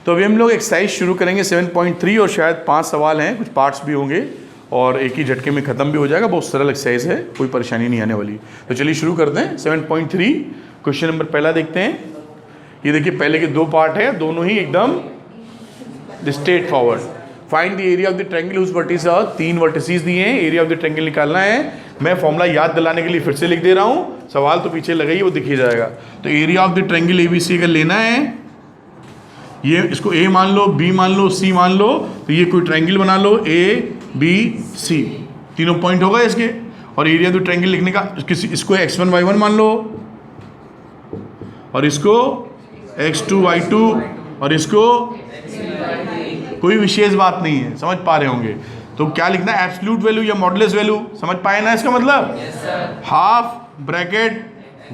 तो अभी हम लोग एक्सरसाइज शुरू करेंगे 7.3 और शायद 5 सवाल हैं, कुछ पार्ट्स भी होंगे और एक ही झटके में ख़त्म भी हो जाएगा। बहुत सरल एक्सरसाइज है, कोई परेशानी नहीं आने वाली। तो चलिए शुरू करते हैं। 7.3 क्वेश्चन नंबर पहला देखते हैं। ये देखिए पहले के 2 पार्ट है, दोनों ही एकदम straightforward. Find the area of the triangle whose vertices are, 3 vertices दिए हैं, एरिया ऑफ द ट्रायंगल निकालना है। मैं फॉर्मूला याद दिलाने के लिए फिर से लिख दे रहा हूँ, सवाल तो पीछे लगाइए, वो दिख ही जाएगा। तो area of the triangle ABC अगर लेना है, ये इसको A मान लो, B मान लो, C मान लो, तो ये कोई ट्रायंगल बना लो ABC, तीनों पॉइंट होगा इसके। और एरिया ऑफ द ट्रायंगल लिखने का इसको X1 Y1 मान लो, और इसको X2 Y2, और इसको कोई विशेष बात नहीं है, समझ पा रहे होंगे। तो क्या लिखना है, एब्सोल्यूट वैल्यू या मॉडुलस वैल्यू, समझ पाए ना इसका मतलब? हाफ ब्रैकेट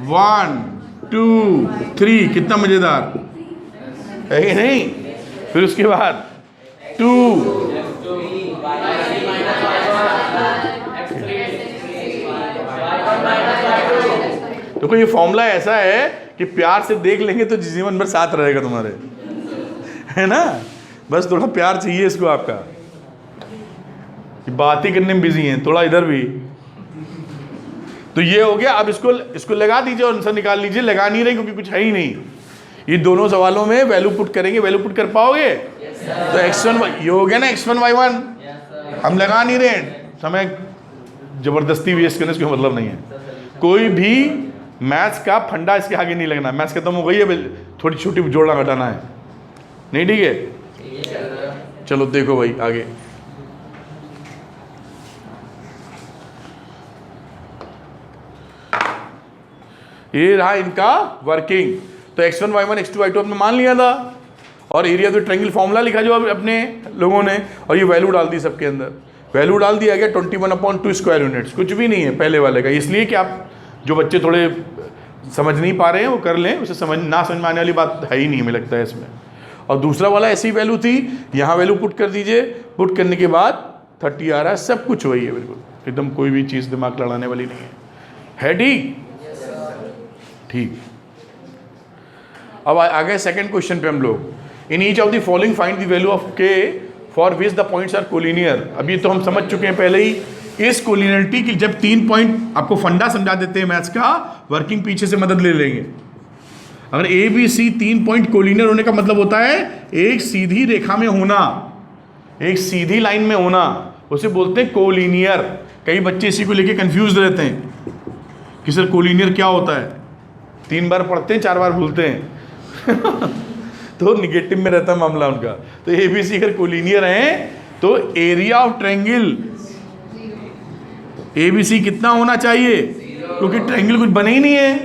1 2 3, कितना मजेदार है कि नहीं। फिर उसके बाद 2, देखो ये फॉर्मूला ऐसा है कि प्यार से देख लेंगे तो जीवन भर साथ रहेगा तुम्हारे, है ना। बस थोड़ा प्यार चाहिए इसको आपका। बात ही करने में बिजी हैं, थोड़ा इधर भी। तो ये हो गया। अब इसको लगा दीजिए और आंसर निकाल लीजिए। लगा नहीं रहे क्योंकि कुछ है ही नहीं। ये दोनों सवालों में वैल्यू पुट करेंगे। वैल्यू पुट कर पाओगे? तो X1 ये हो गया ना, X1 Y1 हम लगा नहीं रहे। समय जबरदस्ती वेस्ट करने इसका मतलब नहीं है। कोई भी मैथ्स का फंडा इसके आगे नहीं लगना। मैथ्स खत्म हो गई है, थोड़ी छोटी जोड़ना घटाना है, नहीं ठीक है। चलो देखो भाई आगे। ये रहा इनका वर्किंग। तो X1 Y1 X2 Y2 आपने मान लिया था, और area of the triangle formula लिखा जो अपने लोगों ने, और ये वैल्यू डाल दी सबके अंदर। वैल्यू डाल दिया गया 21/2 स्क्वायर यूनिट्स, कुछ भी नहीं है पहले वाले का। इसलिए कि आप जो बच्चे थोड़े समझ नहीं पा रहे हैं वो कर लें, उसे समझ में आने वाली बात है ही नहीं हमें लगता है इसमें। और दूसरा वाला ऐसी वैल्यू थी, यहाँ वैल्यू पुट कर दीजिए। पुट करने के बाद 30 आ रहा है, सब कुछ वही है बिल्कुल, एकदम कोई भी चीज़ दिमाग लड़ाने वाली नहीं है ठीक। ठीक, अब आ गए सेकंड क्वेश्चन पे हम लोग। In each of the following find the value of K for which the points are collinear. अब ये तो हम समझ चुके हैं पहले ही। इस कोलिनियरिटी की जब 3 पॉइंट, आपको फंडा समझा देते हैं मैथ्स का, वर्किंग पीछे से मदद ले लेंगे। अगर ABC 3 पॉइंट कोलिनियर होने का मतलब होता है एक सीधी रेखा में होना, एक सीधी लाइन में होना, उसे बोलते हैं कोलिनियर। कई बच्चे इसी को लेके कंफ्यूज रहते हैं कि सर कोलिनियर क्या होता है। 3 बार पढ़ते हैं, 4 बार भूलते हैं तो निगेटिव में रहता है मामला उनका। तो ABC अगर कोलिनियर है तो एरिया ऑफ ट्रायंगल ABC कितना होना चाहिए, क्योंकि ट्रायंगल कुछ बने ही नहीं है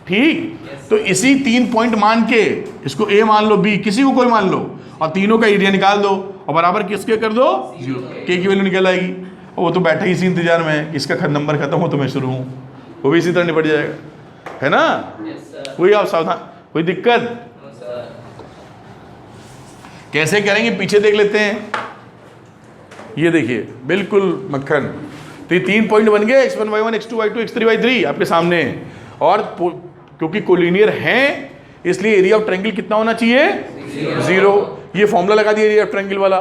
ठीक। तो इसी 3 पॉइंट मान के, इसको A मान लो, B किसी को कोई मान लो, और तीनों का एरिया निकाल दो और बराबर किसके कर दो 0। K की वैल्यू निकल आएगी। और वो तो बैठा ही इसी इंतजार में है, इसका नंबर खत्म हो तो मैं शुरू हूँ, वो भी इसी तरह निपट जाएगा, है ना। कोई आप सावधान, कोई दिक्कत? कैसे करेंगे पीछे देख लेते हैं। ये देखिए बिल्कुल मक्खन। तो ये 3 पॉइंट बन गए, X1 Y1 X2 Y2 X3 Y3 आपके सामने। और क्योंकि कोलिनियर हैं इसलिए एरिया ऑफ ट्रायंगल कितना होना चाहिए 0। ये फॉर्मूला लगा दिया एरिया ऑफ ट्रायंगल वाला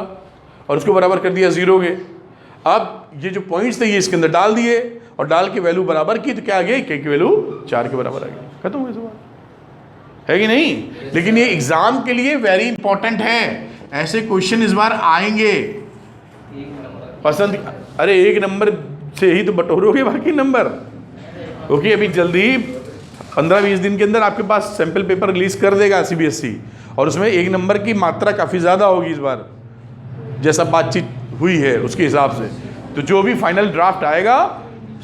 और उसको बराबर कर दिया 0 के। अब ये जो पॉइंट्स थे ये इसके अंदर डाल दिए और डाल के वैल्यू बराबर की, तो क्या आ गई, K की वैल्यू 4 के बराबर आ गई। खत्म हो गई सवाल, है कि नहीं। लेकिन ये एग्जाम के लिए वेरी इंपॉर्टेंट है, ऐसे क्वेश्चन इस बार आएंगे पसंद। अरे 1 नंबर से ही तो बटोरोगे बाकी नंबर। ओके, अभी जल्दी 15-20 दिन के अंदर आपके पास सैंपल पेपर रिलीज कर देगा CBSE, और उसमें 1 नंबर की मात्रा काफ़ी ज़्यादा होगी इस बार, जैसा बातचीत हुई है उसके हिसाब से। तो जो भी फाइनल ड्राफ्ट आएगा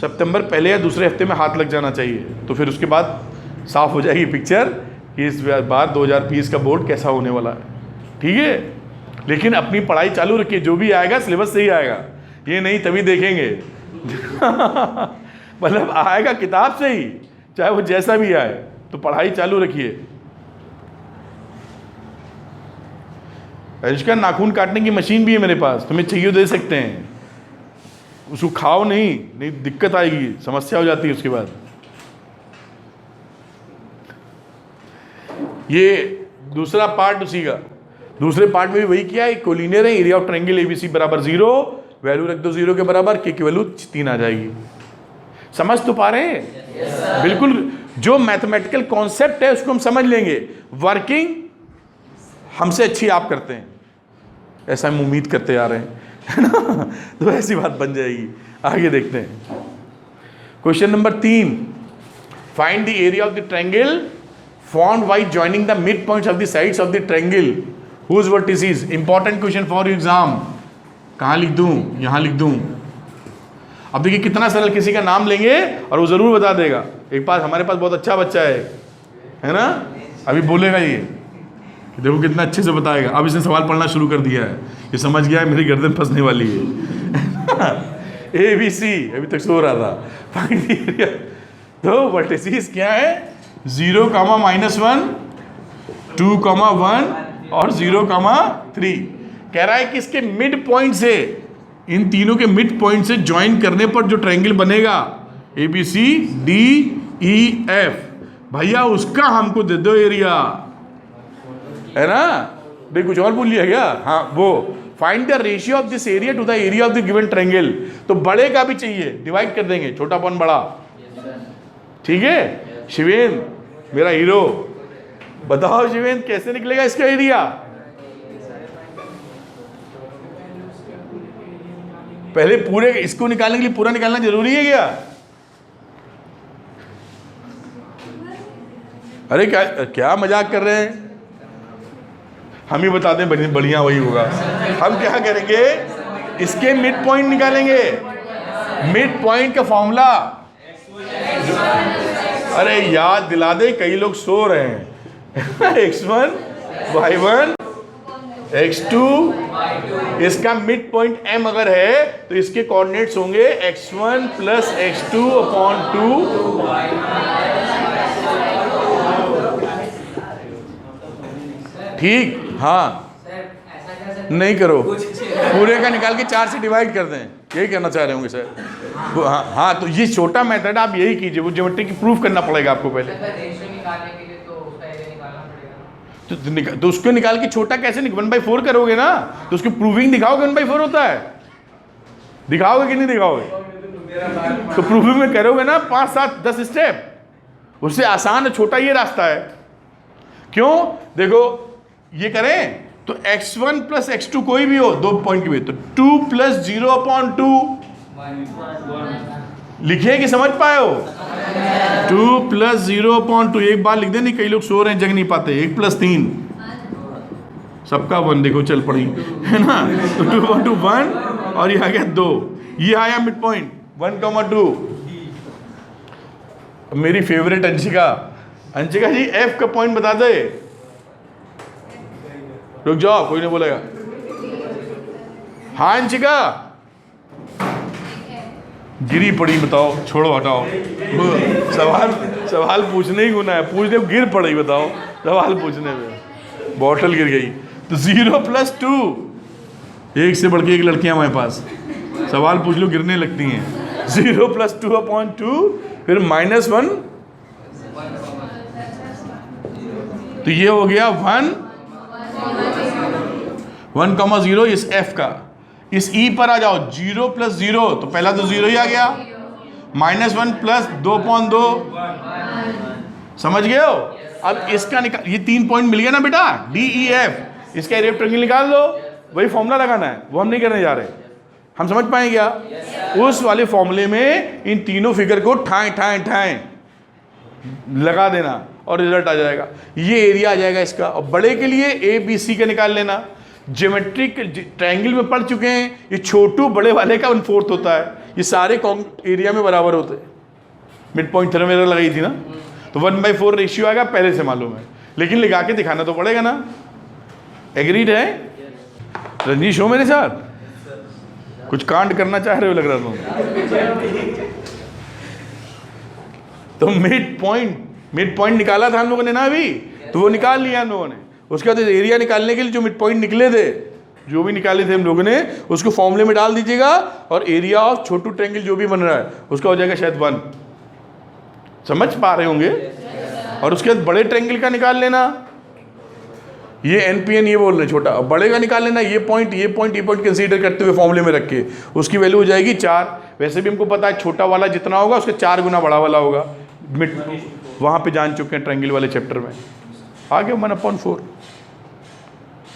सितंबर पहले या दूसरे हफ्ते में हाथ लग जाना चाहिए। तो फिर उसके बाद साफ हो जाएगी पिक्चर कि इस बार 2020 का बोर्ड कैसा होने वाला है, ठीक है। लेकिन अपनी पढ़ाई चालू रखिए, जो भी आएगा सिलेबस से ही आएगा, ये नहीं तभी देखेंगे मतलब आएगा किताब से ही, चाहे वो जैसा भी आए। तो पढ़ाई चालू रखिए। अनुष्का, नाखून काटने की मशीन भी है मेरे पास, तुम्हें चाहिए दे सकते हैं। उसको खाओ नहीं दिक्कत आएगी, समस्या हो जाती है उसके बाद। ये दूसरा पार्ट उसी का। दूसरे पार्ट में भी वही किया है, कोलिनियर है, एरिया ऑफ ट्रायंगल एबीसी बराबर 0, वैल्यू रख दो 0 के बराबर, के की वैल्यू 3 आ जाएगी। समझ तो पा रहे हैं? बिल्कुल, जो मैथमेटिकल कॉन्सेप्ट है उसको हम समझ लेंगे, वर्किंग हमसे अच्छी आप करते हैं, ऐसा हम उम्मीद करते आ रहे हैं, है ना? तो ऐसी बात बन जाएगी। आगे देखते हैं question number 3, find the area of the triangle formed by joining the mid points of the sides of the triangle whose vertices. Important question for your exam. कहाँ लिख दूं? यहाँ लिख दूं। अब देखिए कितना सरल, किसी का नाम लेंगे और वो जरूर बता देगा। एक पास हमारे पास बहुत अच्छा बच्चा है ना, अभी बोलेगा ये, देखो कितना अच्छे से बताएगा। अब इसने सवाल पढ़ना शुरू कर दिया है, ये समझ गया है मेरी गर्दन फंसने वाली है। ABC अभी तक सो रहा था। फाइंड द एरिया, तो वर्टिसेस क्या है? 0, -1, 2, 1 और 0, 3। कह रहा है कि इसके मिड पॉइंट से, इन तीनों के मिड पॉइंट से ज्वाइन करने पर जो ट्रायंगल बनेगा ABCDEF, भैया उसका हमको दे दो एरिया, है ना? भाई कुछ और बोल लिया क्या? हाँ, वो find the ratio of this area to the area of the given triangle. तो बड़े का भी चाहिए, डिवाइड कर देंगे, छोटा पॉइंट बड़ा, ठीक है? शिवेंद्र मेरा हीरो, बताओ शिवेंद्र कैसे निकलेगा इसका एरिया? पहले पूरे इसको निकालने के लिए पूरा निकालना जरूरी है क्या? अरे क्या मजाक कर रहे हैं? हम ही बता दें, बढ़िया वही होगा। हम क्या करेंगे, इसके मिड पॉइंट निकालेंगे। मिड पॉइंट का फॉर्मूला, अरे याद दिला दे, कई लोग सो रहे हैं। x1, y1, x2, इसका मिड पॉइंट m अगर है तो इसके कोऑर्डिनेट्स होंगे x1 + x2 अपॉन 2। ठीक, हाँ नहीं करो, पूरे का निकाल के 4 से डिवाइड कर दें, यही कहना चाह रहे होंगे सर। हाँ, तो ये छोटा मेथड आप यही कीजिए, वो ज्योमेट्री की प्रूफ करना पड़ेगा आपको पहले। तो उसको निकाल के छोटा कैसे 1/4 करोगे ना, तो उसकी प्रूविंग दिखाओगे 1/4 होता है, दिखाओगे कि नहीं दिखाओगे? तो प्रूविंग में करोगे ना 5, 7, 10 स्टेप, उससे आसान है, छोटा ये रास्ता है। क्यों? देखो ये करें तो x1 + x2 कोई भी हो, 2 पॉइंट की भी, तो 2 + 0 अपॉन 2 लिखिए कि समझ पाए हो? 2 + 0 अपॉन 2 एक बार लिख दे, नहीं कई लोग सो रहे हैं, जग नहीं पाते। 1 + 3 सबका 1, देखो चल पड़ी, है ना? तो 2 × 1 और ये आ गया 2, ये आया मिड पॉइंट 1, 2। मेरी फेवरेट अंशिका जी F का पॉइंट बता दे। रुक जाओ, कोई नहीं बोलेगा। हाँ अंशिका, गिरी पड़ी, बताओ, छोड़ो हटाओ, सवाल पूछने ही गुना है, पूछ ले, गिर पड़ी, बताओ सवाल पूछने में बॉटल गिर गई। तो 0 + 2, एक से बढ़ के एक लड़कियां हमारे पास, सवाल पूछ लो गिरने लगती हैं। 0 + 2 अपॉन 2, फिर -1, तो ये हो गया 1, 1, 0 इस F का। इस E पर आ जाओ, 0 + 0, तो पहला तो 0 ही आ गया, -1 + 2/2, समझ गए हो? अब इसका निकाल, ये 3 पॉइंट मिल गया ना बेटा, DEF, इसका एरिया ऑफ ट्रायंगल निकाल दो। वही फॉर्मूला लगाना है, वो हम नहीं करने जा रहे। हम समझ पाएंगे क्या? उस वाले फॉर्मूले में इन तीनों फिगर को ठाएं लगा देना और रिजल्ट आ जाएगा, ये एरिया आ जाएगा इसका। और बड़े के लिए ABC का निकाल लेना। ज्योमेट्रिक ट्रायंगल में पढ़ चुके हैं, ये छोटू बड़े वाले का 1/4 होता है, ये सारे एरिया में बराबर होते हैं। मिड पॉइंट थर्मोमीटर लगाई थी ना, तो 1/4 रेशियो आएगा, पहले से मालूम है, लेकिन लगा के दिखाना तो पड़ेगा ना। एग्रीड है? रंजीश हो मेरे साथ? कुछ कांड करना चाह रहे हो लग रहा था। तो मिड पॉइंट निकाला था हम लोगों ने ना अभी, तो वो निकाल लिया हम लोगों ने। उसके बाद एरिया निकालने के लिए जो मिड पॉइंट निकले थे, जो भी निकाले थे हम लोगों ने, उसको फॉर्मूले में डाल दीजिएगा, और एरिया ऑफ छोटू ट्रायंगल जो भी बन रहा है उसका हो जाएगा शायद 1। समझ पा रहे होंगे? और उसके बाद बड़े ट्रायंगल का निकाल लेना, ये NPN ये बोल रहे हैं छोटा, अब बड़े का निकाल लेना, ये पॉइंट कंसीडर करते हुए फॉर्मूले में रख के उसकी वैल्यू हो जाएगी 4। वैसे भी हमको पता है छोटा वाला जितना होगा उसके 4 गुना बड़ा वाला होगा, मिड वहाँ पे जान चुके हैं ट्रायंगल वाले चैप्टर में। आगे 1/4।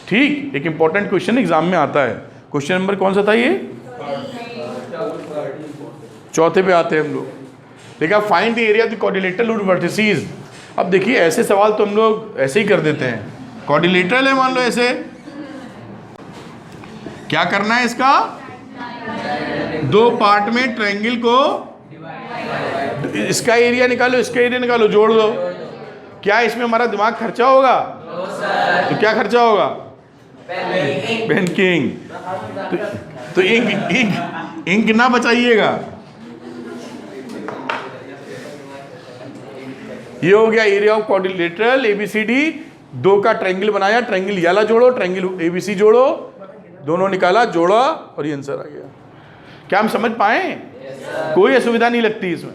ठीक, एक इंपॉर्टेंट क्वेश्चन एग्जाम में आता है। क्वेश्चन नंबर कौन सा था ये? चौथे पे आते हैं हम लोग। देखा, find the area of the quadrilateral vertices. अब देखिए ऐसे सवाल तो हम लोग ऐसे ही कर देते हैं। क्वाड्रिलेटरल है मान लो ऐसे, क्या करना है इसका? 2 पार्ट में ट्रायंगल को, इसका एरिया निकालो, इसका एरिया निकालो, जोड़ दो। क्या इसमें हमारा दिमाग खर्चा होगा? तो क्या खर्चा होगा? पेन तो इंक ना बचाइएगा। ये हो गया एरिया ऑफ क्वाड्रिलेटरल ABCD। 2 का ट्रायंगल बनाया, ट्रायंगल याला जोड़ो, ट्रायंगल ABC जोड़ो, दोनों निकाला, जोड़ा और ये आंसर आ गया। क्या हम समझ पाए? कोई असुविधा नहीं लगती इसमें,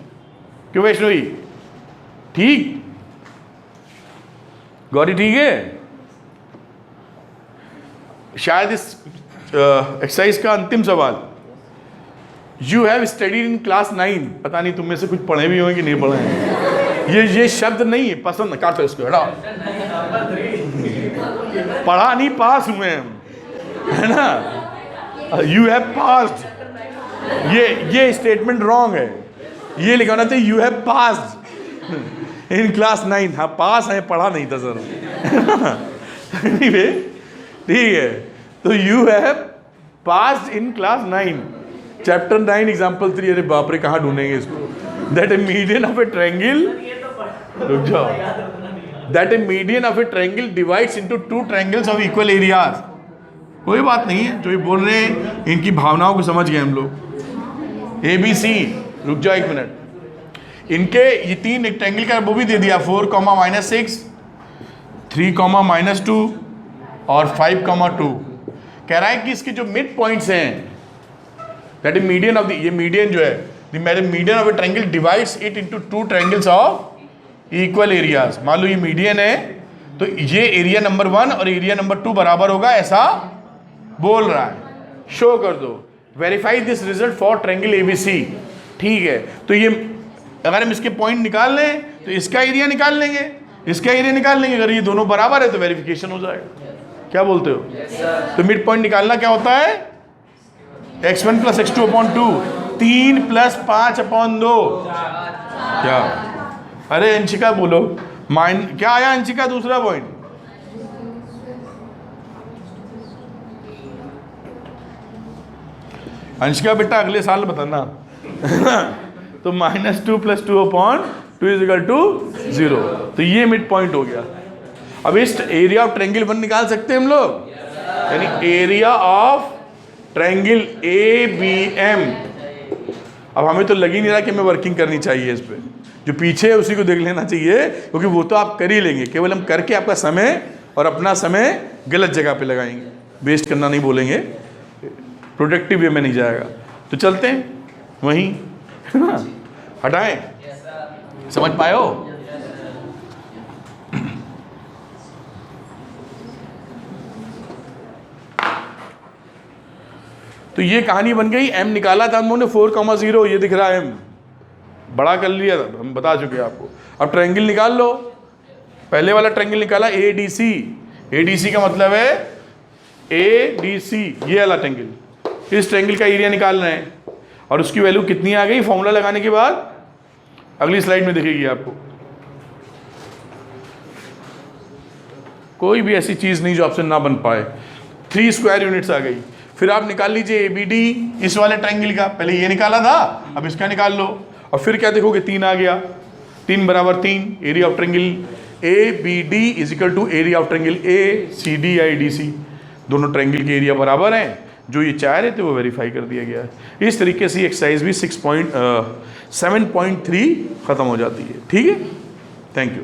क्यों वैष्णवी? ठीक, गौरी ठीक है? शायद इस एक्सरसाइज का अंतिम सवाल, you have studied in class 9। पता नहीं तुम में से कुछ पढ़े भी होंगे कि नहीं पढ़े हैं। ये शब्द नहीं है, पसंद काटो इसको, हटाओ। पढ़ा नहीं, पास हुए हम, है ना? यू हैव पास्ड, ये स्टेटमेंट रॉन्ग है। ये लिखाना था you have passed in class 9। हाँ पास है, पढ़ा नहीं था सर। ठीक है, तो you have passed in class 9, chapter 9 example 3। अरे बाप रे, कहाँ ढूंढेंगे इसको? That A median of A triangle, रुक जाओ, that A median of A triangle divides into 2 triangles of equal areas. कोई बात नहीं है, जो ये बोल रहे हैं इनकी भावनाओं को समझ गए हम लोग। ABC, रुक जाओ 1 मिनट। इनके ये 3 रेक्टेंगल का वो भी दे दिया, 4, -6, 3, -2 और 5, 2। कह रहा है कि इसके जो मिड पॉइंट्स हैं, that is median of the, ये मीडियन जो है, the median of A triangle divides it into 2 triangles of equal areas. मान लो ये मीडियन है, तो ये एरिया नंबर 1 और एरिया नंबर 2 बराबर होगा, ऐसा बोल रहा है। शो कर दो, verify this result for triangle ABC। ठीक है, तो ये अगर हम इसके पॉइंट निकाल लें तो इसका एरिया निकाल लेंगे, इसका एरिया निकाल लेंगे। अगर ये दोनों बराबर है तो वेरिफिकेशन हो जाएगा। क्या बोलते हो? तो मिड पॉइंट निकालना क्या होता है? x1 + x2/2, 3 + 5/2। क्या? अरे अंशिका बोलो, क्या आया अंशिका दूसरा पॉइंट? अंशिका बेटा अगले साल बताना। तो -2 + 2/2 = 0। तो ये मिड पॉइंट हो गया। अब इस एरिया ऑफ ट्रायंगल 1 निकाल सकते हैं हम लोग, यानी एरिया ऑफ ट्रायंगल ABM। अब हमें तो लग ही नहीं रहा कि हमें वर्किंग करनी चाहिए इस पे, जो पीछे है उसी को देख लेना चाहिए, क्योंकि वो तो आप कर ही लेंगे। केवल हम करके आपका समय और अपना समय गलत जगह पे लगाएंगे, वेस्ट करना नहीं बोलेंगे, प्रोडक्टिव वे में नहीं जाएगा। तो चलते हैं वहीं, है ना? हटाएं, समझ पाए हो? तो ये कहानी बन गई। M निकाला था हमने 4, 0, ये दिख रहा है M, बड़ा कर लिया था, हम बता चुके हैं आपको। अब ट्रायंगल निकाल लो। पहले वाला ट्रायंगल निकाला ADC। ADC का मतलब है ADC, ये वाला ट्रायंगल। इस ट्रायंगल का एरिया निकाल रहे हैं और उसकी वैल्यू कितनी आ गई फॉर्मूला लगाने के बाद? अगली स्लाइड में दिखेगी आपको। कोई भी ऐसी चीज़ नहीं जो आपसे ना बन पाए। 3 स्क्वायर यूनिट्स आ गई। फिर आप निकाल लीजिए ABD, इस वाले ट्रायंगल का। पहले ये निकाला था, अब इसका निकाल लो। और फिर क्या देखोगे? 3 आ गया, 3 = 3। Area of triangle ABD = area of triangle ACD या ADC। दोनों ट्रायंगल के एरिया बराबर हैं, जो ये चाह रहे थे वो वेरीफाई कर दिया गया है। इस तरीके से एक्सरसाइज भी 7.3 खत्म हो जाती है। ठीक है, थैंक यू।